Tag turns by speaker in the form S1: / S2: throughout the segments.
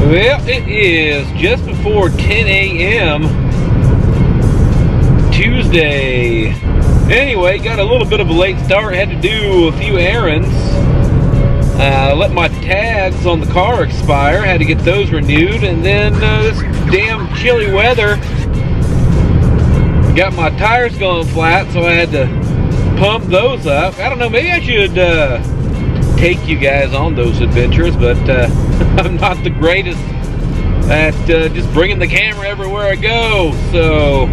S1: Well, it is just before 10 a.m. Tuesday. Anyway, got a little bit of a late start. Had to do a few errands. Let my tags on the car expire. Had to get those renewed. And then this damn chilly weather got my tires going flat, so I had to pump those up. I don't know, maybe I should take you guys on those adventures, but I'm not the greatest at just bringing the camera everywhere I go, so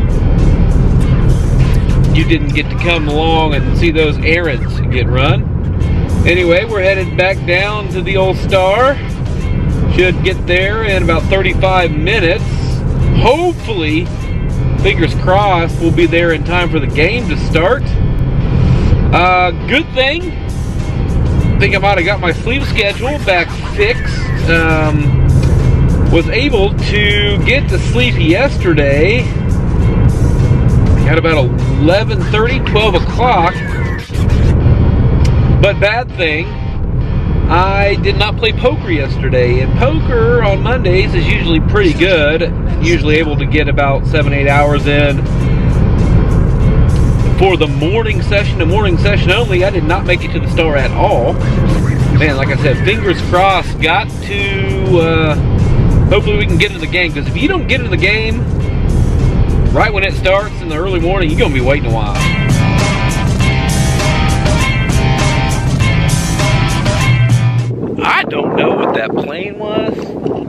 S1: you didn't get to come along and see those errands get run. Anyway, we're headed back down to the old Star. Should get there in about 35 minutes. Hopefully, fingers crossed, we'll be there in time for the game to start. Good thing, I think I might have got my sleep schedule back fixed. Was able to get to sleep yesterday at about 11:30, 12 o'clock. But bad thing, I did not play poker yesterday. And poker on Mondays is usually pretty good. Usually able to get about 7-8 hours in. For the morning session, the morning session only, I did not make it to the Star at all. Man, like I said, fingers crossed, got to, hopefully we can get into the game, because if you don't get into the game right when it starts in the early morning, you're going to be waiting a while. I don't know what that plane was.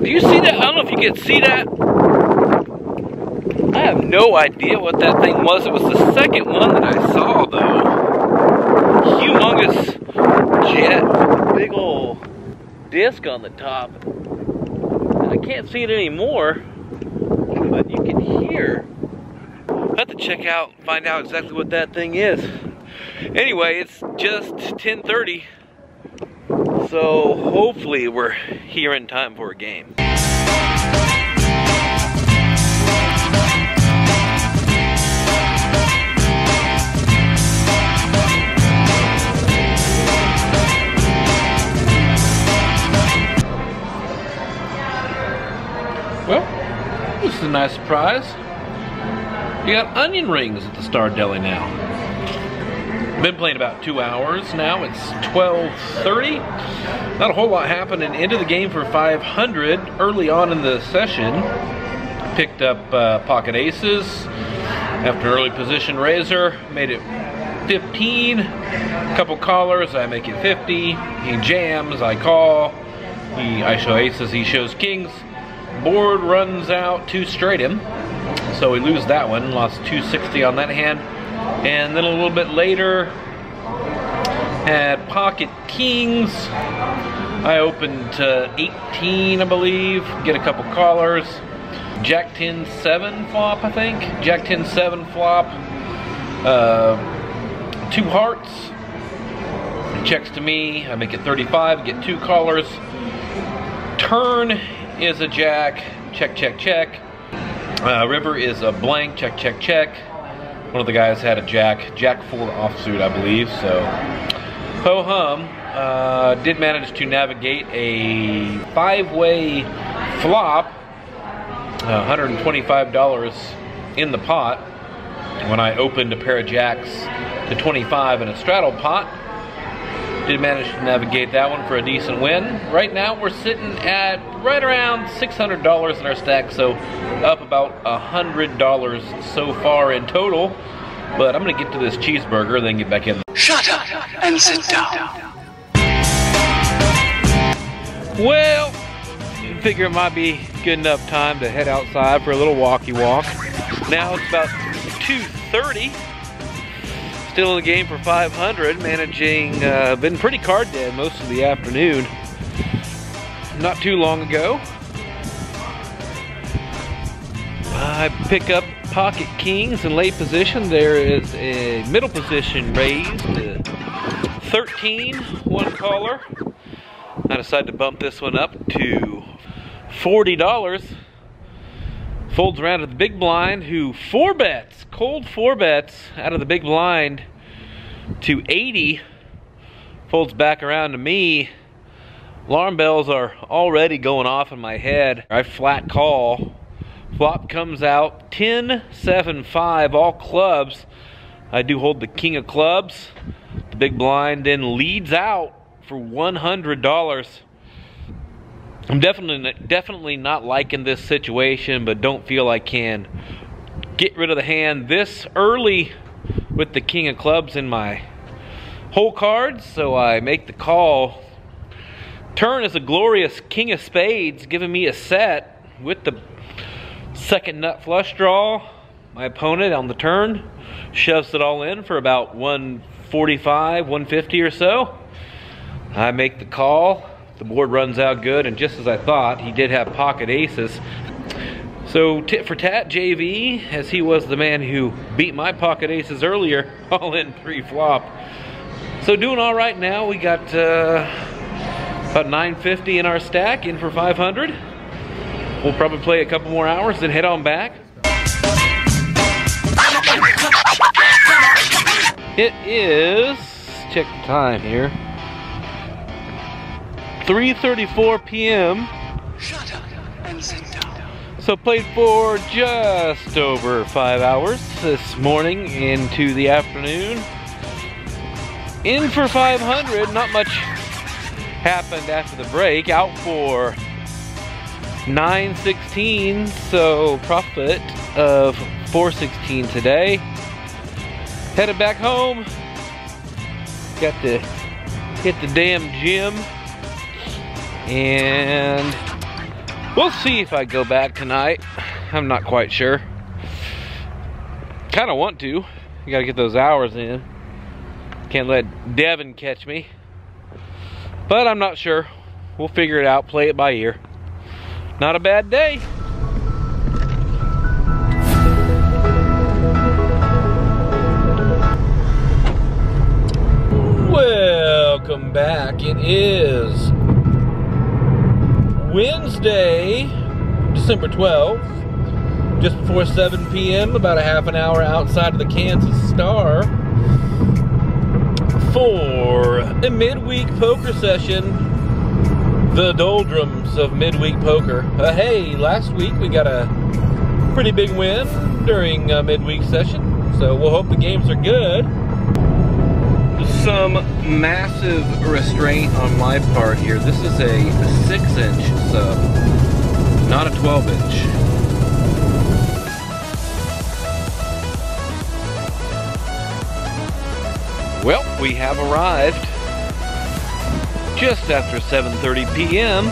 S1: Do you see that? I don't know if you can see that. I have no idea what that thing was. It was the second one that I saw, though. Humongous jet with a big old disc on the top. And I can't see it anymore, but you can hear. I have to check out and find out exactly what that thing is. Anyway, it's just 10:30, so hopefully we're here in time for a game. Well, this is a nice surprise. You got onion rings at the Star Deli now. Been playing about 2 hours now. It's 12:30. Not a whole lot happening into the game for 500 early on in the session. Picked up pocket aces after an early position raiser. Made it 15. Couple callers, I make it 50. He jams, I call. I show aces, he shows kings. Board runs out 2 straight him, so we lose that one. Lost 260 on that hand. And then a little bit later, had pocket kings. I opened to 18, I believe. Get a couple callers. Jack 10-7 flop, I think. Jack 10-7 flop. 2 hearts. Checks to me. I make it 35. Get 2 callers. Turn is a jack, check, check, check. River is a blank, check, check, check. One of the guys had a jack 4 offsuit, I believe, so ho-hum. Did manage to navigate a 5-way flop, $125 in the pot, when I opened a pair of jacks to 25 in a straddle pot. Did manage to navigate that one for a decent win. Right now we're sitting at right around $600 in our stack, so up about $100 so far in total. But I'm gonna get to this cheeseburger, then get back in.
S2: Shut up and sit down.
S1: Well, I figure it might be good enough time to head outside for a little walkie walk. Now it's about 2:30. Still in the game for 500, managing, been pretty card dead most of the afternoon. Not too long ago, I pick up pocket kings in late position. There is a middle position raised to 13, 1 caller. I decided to bump this one up to $40. Folds around to the big blind, who 4 bets, cold 4 bets out of the big blind to 80. Folds back around to me Alarm bells are already going off in my head. I flat call. Flop comes out 10-7-5, all clubs. I do hold the king of clubs. The big blind then leads out for $100. I'm definitely not liking this situation, but don't feel I can get rid of the hand this early with the king of clubs in my hole cards, so I make the call. Turn is a glorious king of spades, giving me a set with the second nut flush draw. My opponent on the turn shoves it all in for about 145, 150 or so. I make the call. The board runs out good, and just as I thought, he did have pocket aces. So tit for tat, JV, as he was the man who beat my pocket aces earlier, all in pre-flop. So doing all right now. We got about 950 in our stack, in for 500. We'll probably play a couple more hours, then head on back. It is, check the time here, 3:34 p.m.
S2: Shut up and sit down.
S1: So played for just over 5 hours this morning into the afternoon. In for 500, not much happened after the break. Out for 916, so profit of 416 today. Headed back home. Got to hit the damn gym. And we'll see if I go back tonight. I'm not quite sure. Kind of want to. You got to get those hours in. Can't let Devin catch me. But I'm not sure. We'll figure it out. Play it by ear. Not a bad day. Welcome back. It is Wednesday, December 12th, just before 7 p.m., about a half an hour outside of the Kansas Star for a midweek poker session, the doldrums of midweek poker. Hey, last week we got a pretty big win during a midweek session, so we'll hope the games are good. Some massive restraint on my part here. This is a 6-inch sub, not a 12-inch. Well, we have arrived just after 7:30 p.m.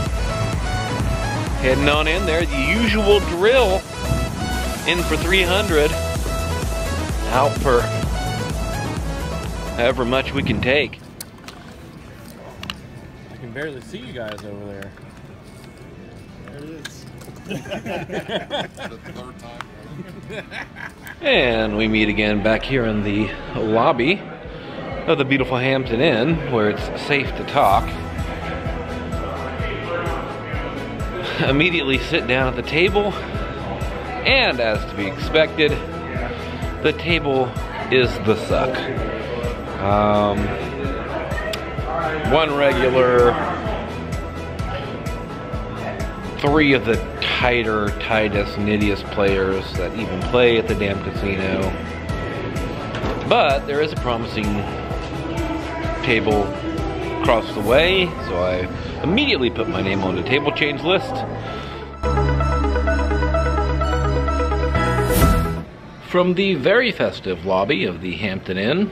S1: Heading on in there, the usual drill. In for 300, out for however much we can take.
S3: I can barely see you guys over there. There it is. The third time.
S1: And we meet again back here in the lobby of the beautiful Hampton Inn, where it's safe to talk. Immediately sit down at the table, and as to be expected, the table is the suck. One regular, 3 of the tightest, nittiest players that even play at the damn casino. But there is a promising table across the way, so I immediately put my name on the table change list. From the very festive lobby of the Hampton Inn,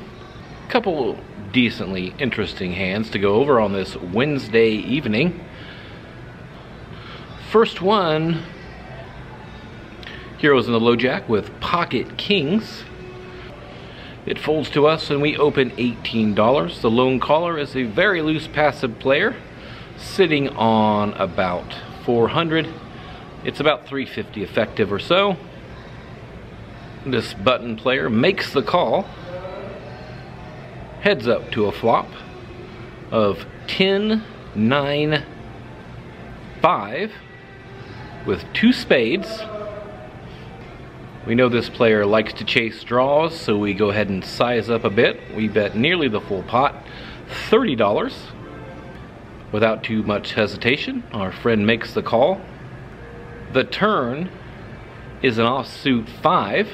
S1: a couple decently interesting hands to go over on this Wednesday evening. First one, heroes in the low jack with pocket kings. It folds to us and we open $18. The lone caller is a very loose passive player, sitting on about 400. It's about 350 effective or so. This button player makes the call, heads up to a flop of 10-9-5 with 2 spades. We know this player likes to chase draws, so we go ahead and size up a bit. We bet nearly the full pot, $30. Without too much hesitation, our friend makes the call. The turn is an offsuit 5.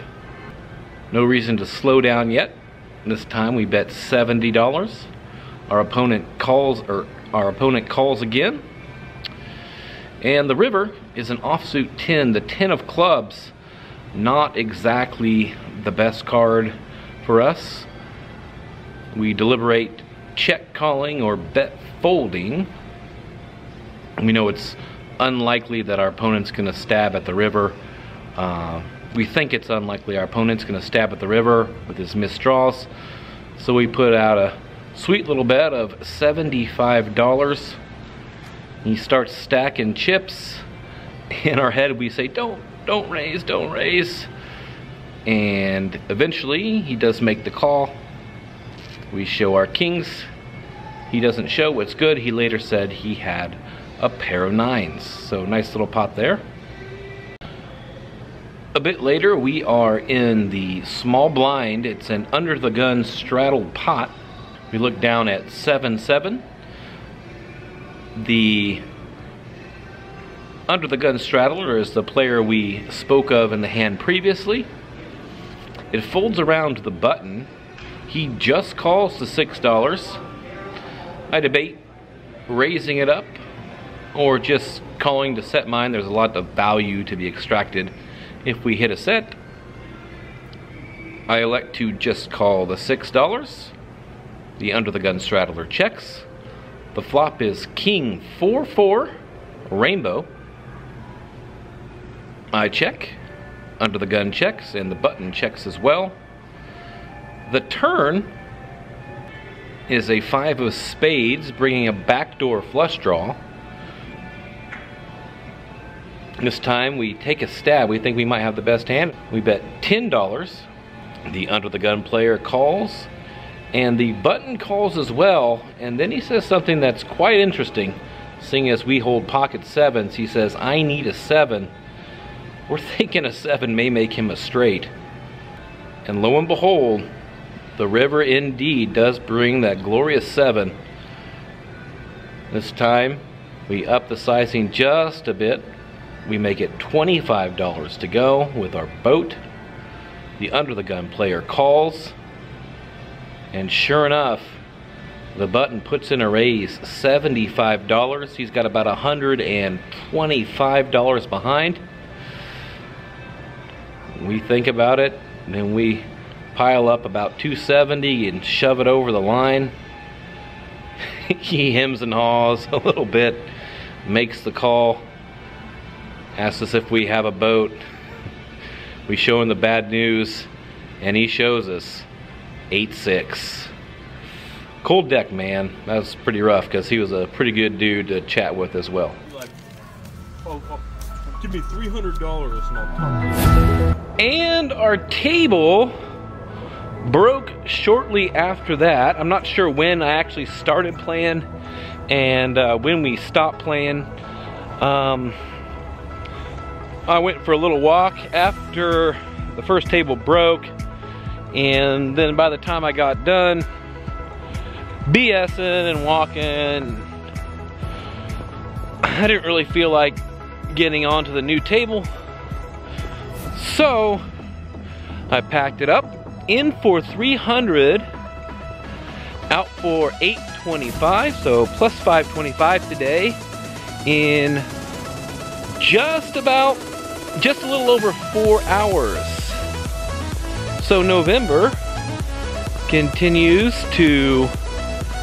S1: No reason to slow down yet. This time we bet $70. Our opponent calls again. And the river is an offsuit 10, the 10 of clubs. Not exactly the best card for us. We deliberate check calling or bet folding. We know it's unlikely that our opponent's going to stab at the river. We think it's unlikely our opponent's going to stab at the river with his missed draws. So we put out a sweet little bet of $75. He starts stacking chips. In our head we say, don't raise, don't raise. And eventually he does make the call. We show our kings. He doesn't show what's good. He later said he had a pair of 9s. So nice little pot there. A bit later we are in the small blind. It's an under the gun straddled pot. We look down at 7-7. The under the gun straddler is the player we spoke of in the hand previously. It folds around to the button. He just calls the $6. I debate raising it up or just calling to set mine. There's a lot of value to be extracted if we hit a set. I elect to just call the $6. The under the gun straddler checks. The flop is King 4-4 rainbow. I check. Under the gun checks and the button checks as well. The turn is a 5 of spades, bringing a backdoor flush draw. This time we take a stab. We think we might have the best hand. We bet $10. The under the gun player calls, and the button calls as well. And then he says something that's quite interesting. Seeing as we hold pocket 7s, he says, I need a 7. We're thinking a 7 may make him a straight. And lo and behold, the river indeed does bring that glorious 7. This time, we up the sizing just a bit. We make it $25 to go with our boat. The under the gun player calls. And sure enough, the button puts in a raise, $75. He's got about $125 behind. We think about it, and then we pile up about $270 and shove it over the line. He hems and haws a little bit, makes the call, asks us if we have a boat. We show him the bad news, and he shows us 8-6. Cold deck, man. That was pretty rough because he was a pretty good dude to chat with as well.
S3: Like, give me $300 and I'll talk to you.
S1: And our table broke shortly after that. I'm not sure when I actually started playing and when we stopped playing. I went for a little walk after the first table broke, and then by the time I got done BSing and walking, I didn't really feel like getting onto the new table. So I packed it up, in for 300, out for 825, so plus 525 today, in just a little over 4 hours. So November continues to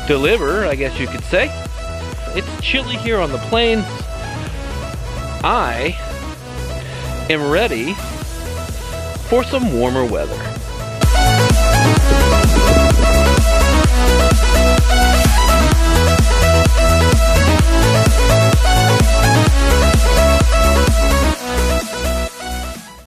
S1: deliver, I guess you could say. It's chilly here on the plains. I am ready for some warmer weather.